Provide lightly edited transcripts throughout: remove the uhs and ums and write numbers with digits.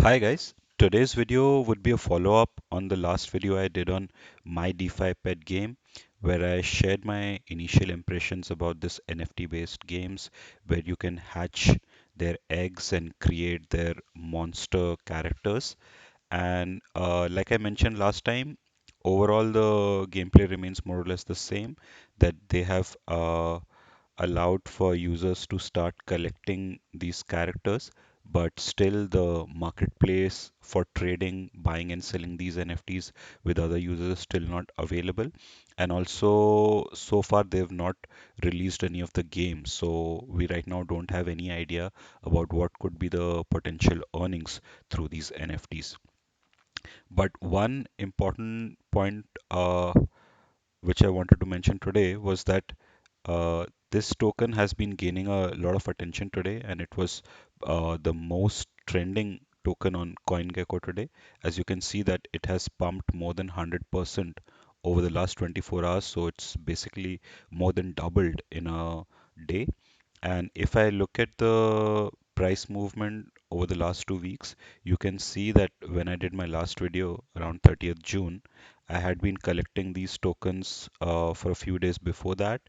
Hi guys, today's video would be a follow-up on the last video I did on my DeFi pet game, where I shared my initial impressions about this NFT-based games where you can hatch their eggs and create their monster characters. And like I mentioned last time, overall the gameplay remains more or less the same, that they have allowed for users to start collecting these characters, but still the marketplace for trading, buying and selling these NFTs with other users is still not available. And also, so far they've not released any of the games, so we right now don't have any idea about what could be the potential earnings through these NFTs. But one important point which I wanted to mention today was that this token has been gaining a lot of attention today, and it was the most trending token on CoinGecko today. As you can see that it has pumped more than 100% over the last 24 hours, so it's basically more than doubled in a day. And if I look at the price movement over the last 2 weeks, you can see that when I did my last video around 30th June, I had been collecting these tokens for a few days before that.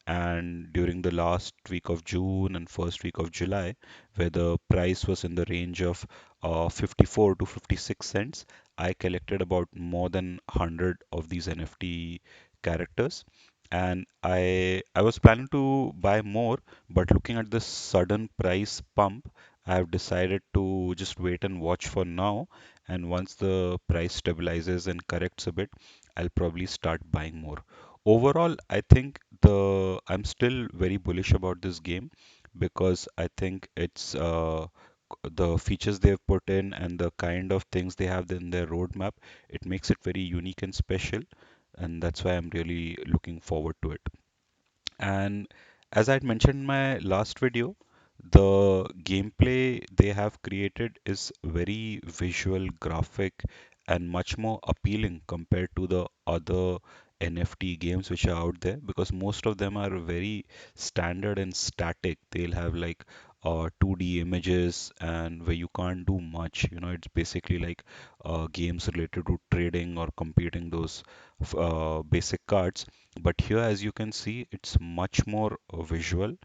And during the last week of June and first week of July, where the price was in the range of 54 to 56 cents, I collected about more than 100 of these NFT characters. And I was planning to buy more, but looking at this sudden price pump, I have decided to just wait and watch for now. And once the price stabilizes and corrects a bit, I'll probably start buying more. Overall, I think I'm still very bullish about this game because I think it's the features they've put in and the kind of things they have in their roadmap. It makes it very unique and special, and that's why I'm really looking forward to it. And as I had mentioned in my last video, the gameplay they have created is very visual, graphic, and much more appealing compared to the other NFT games which are out there, because most of them are very standard and static. They'll have like 2D images and where you can't do much. It's basically like games related to trading or computing those basic cards. But here, as you can see, it's much more visual,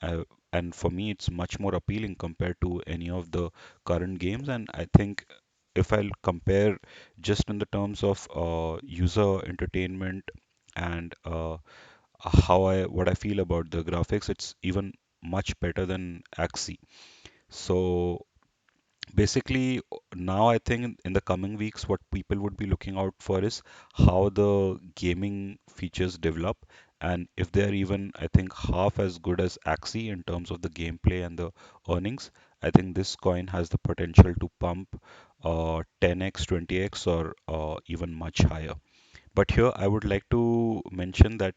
uh, and for me, it's much more appealing compared to any of the current games. And I think if I'll compare just in the terms of user entertainment and what I feel about the graphics, it's even much better than Axie. So basically, now I think in the coming weeks, what people would be looking out for is how the gaming features develop, and if they're even, I think, half as good as Axie in terms of the gameplay and the earnings, I think this coin has the potential to pump 10x, 20x, or even much higher. But here I would like to mention that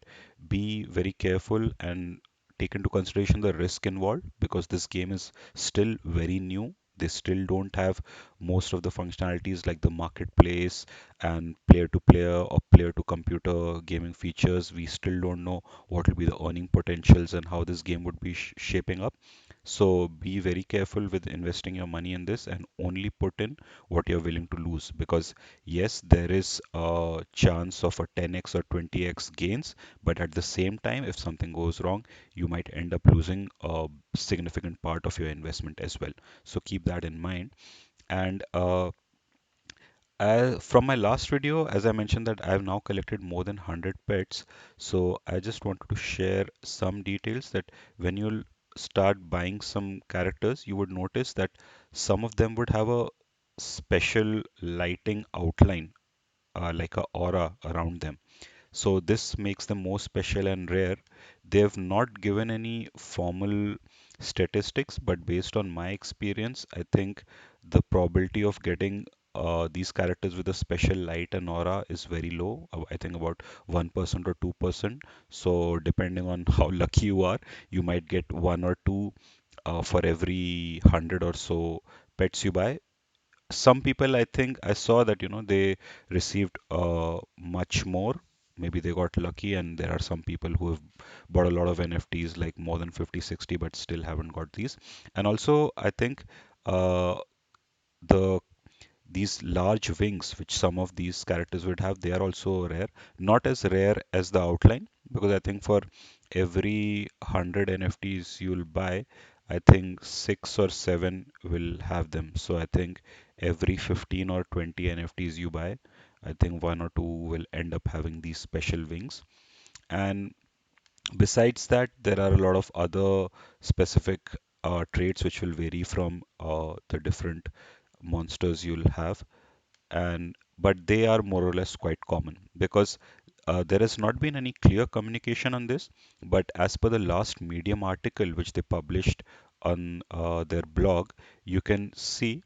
be very careful and take into consideration the risk involved, because this game is still very new. They still don't have most of the functionalities like the marketplace and player to player or player to computer gaming features. We still don't know what will be the earning potentials and how this game would be shaping up. So be very careful with investing your money in this and only put in what you're willing to lose, because yes, there is a chance of a 10x or 20x gains, but at the same time, if something goes wrong, you might end up losing a significant part of your investment as well. So keep that in mind. And from my last video, as I mentioned that I've now collected more than 100 pets. So I just wanted to share some details that when you'll start buying some characters, you would notice that some of them would have a special lighting outline, like a aura around them. So this makes them more special and rare. They have not given any formal statistics, but based on my experience, I think the probability of getting these characters with a special light and aura is very low. I think about 1% or 2%. So depending on how lucky you are, you might get one or two for every 100 or so pets you buy. Some people, I think I saw that they received much more. Maybe they got lucky, and there are some people who have bought a lot of NFTs, like more than 50, 60, but still haven't got these. And also, I think uh, the these large wings, which some of these characters would have, they are also rare. Not as rare as the outline, because I think for every 100 NFTs you'll buy, I think six or seven will have them. So I think every 15 or 20 NFTs you buy, I think one or two will end up having these special wings. And besides that, there are a lot of other specific traits which will vary from the different monsters you'll have, and but they are more or less quite common because there has not been any clear communication on this. But as per the last Medium article which they published on their blog, you can see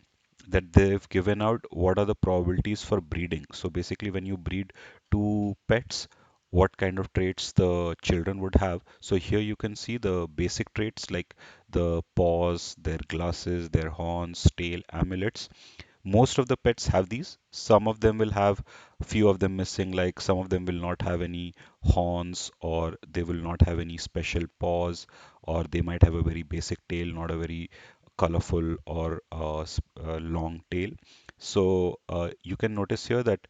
that they've given out what are the probabilities for breeding. So basically, when you breed two pets, what kind of traits the children would have. So here you can see the basic traits like the paws, their glasses, their horns, tail, amulets. Most of the pets have these. Some of them will have few of them missing, like some of them will not have any horns, or they will not have any special paws, or they might have a very basic tail, not a very colorful or long tail. So you can notice here that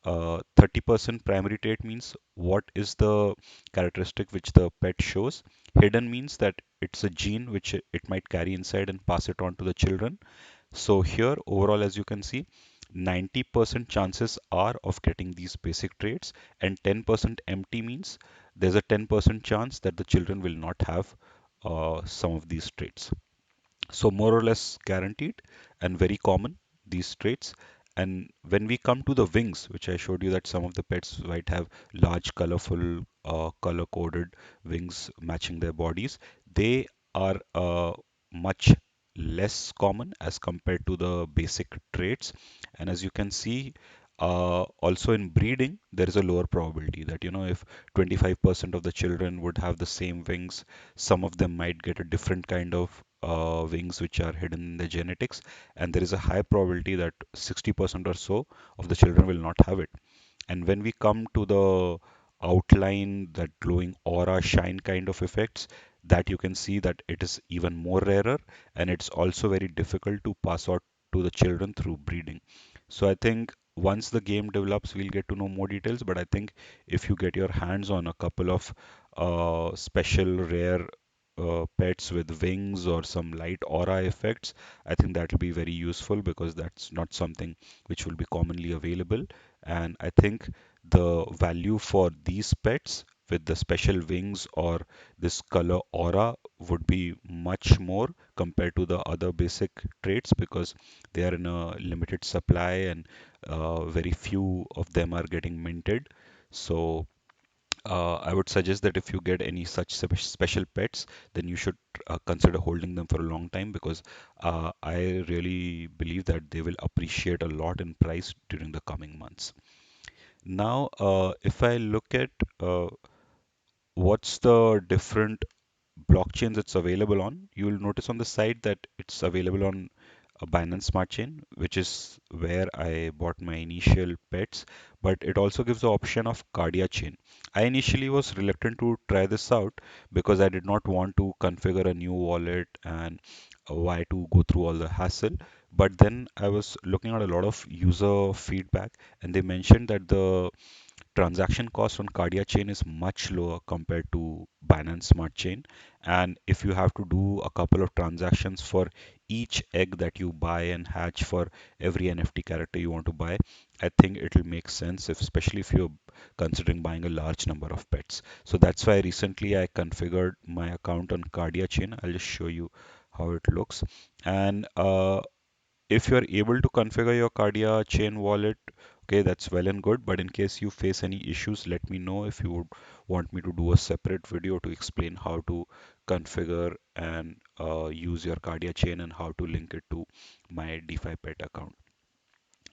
30% primary trait means what is the characteristic which the pet shows. Hidden means that it's a gene which it might carry inside and pass it on to the children. So here overall, as you can see, 90% chances are of getting these basic traits, and 10% empty means there's a 10% chance that the children will not have some of these traits. So more or less guaranteed and very common, these traits. And when we come to the wings, which I showed you that some of the pets might have large, colorful, color-coded wings matching their bodies, they are much less common as compared to the basic traits. And as you can see, also in breeding, there is a lower probability that, if 25% of the children would have the same wings, some of them might get a different kind of wings which are hidden in the genetics, and there is a high probability that 60% or so of the children will not have it. And when we come to the outline, that glowing aura shine kind of effects, that you can see that it is even more rarer, and it's also very difficult to pass out to the children through breeding. So I think once the game develops, we'll get to know more details. But I think if you get your hands on a couple of special rare pets with wings or some light aura effects, I think that will be very useful because that's not something which will be commonly available. And I think the value for these pets with the special wings or this color aura would be much more compared to the other basic traits because they are in a limited supply, and very few of them are getting minted. So I would suggest that if you get any such special pets, then you should consider holding them for a long time because I really believe that they will appreciate a lot in price during the coming months. Now, if I look at what's the different blockchains it's available on, you'll notice on the site that it's available on a Binance Smart Chain, which is where I bought my initial pets, but it also gives the option of Cardia Chain. I initially was reluctant to try this out because I did not want to configure a new wallet and why to go through all the hassle. But then I was looking at a lot of user feedback, and they mentioned that the transaction cost on Cardia Chain is much lower compared to Binance Smart Chain. And if you have to do a couple of transactions for each egg that you buy and hatch for every NFT character you want to buy, I think it will make sense, if, especially if you're considering buying a large number of pets. So that's why recently I configured my account on Cardia Chain. I'll just show you how it looks. And if you're able to configure your Cardia chain wallet, okay, that's well and good. But in case you face any issues, let me know if you would want me to do a separate video to explain how to configure and use your Cardia chain and how to link it to my DeFi Pet account.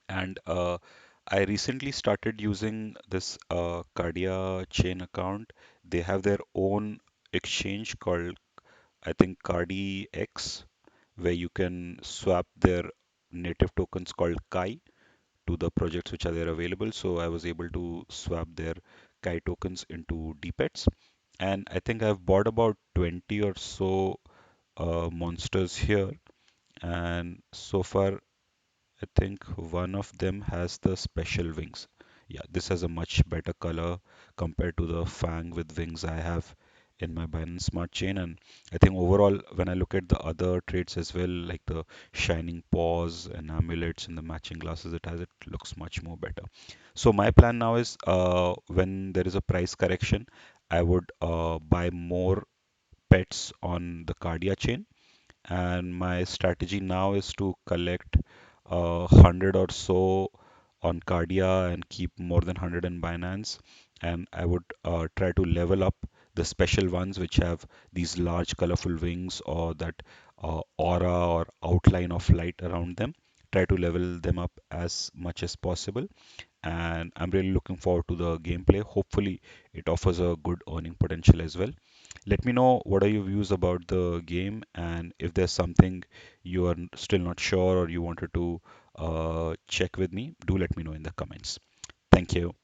And I recently started using this Cardia chain account. They have their own exchange called, I think, Cardi X, where you can swap their native tokens called Kai to the projects which are there available. So I was able to swap their Kai tokens into DPETs. And I think I've bought about 20 or so monsters here. And so far, I think one of them has the special wings. Yeah, this has a much better color compared to the Fang with wings I have in my Binance Smart Chain. And I think overall, when I look at the other traits as well, like the shining paws and amulets and the matching glasses it has, it looks much more better. So my plan now is when there is a price correction, I would buy more pets on the Cardia chain, and my strategy now is to collect 100 or so on Cardia and keep more than 100 in Binance. And I would try to level up the special ones which have these large colorful wings or that aura or outline of light around them. Try to level them up as much as possible, and I'm really looking forward to the gameplay. Hopefully, it offers a good earning potential as well. Let me know what are your views about the game, and if there's something you are still not sure or you wanted to check with me, do let me know in the comments. Thank you.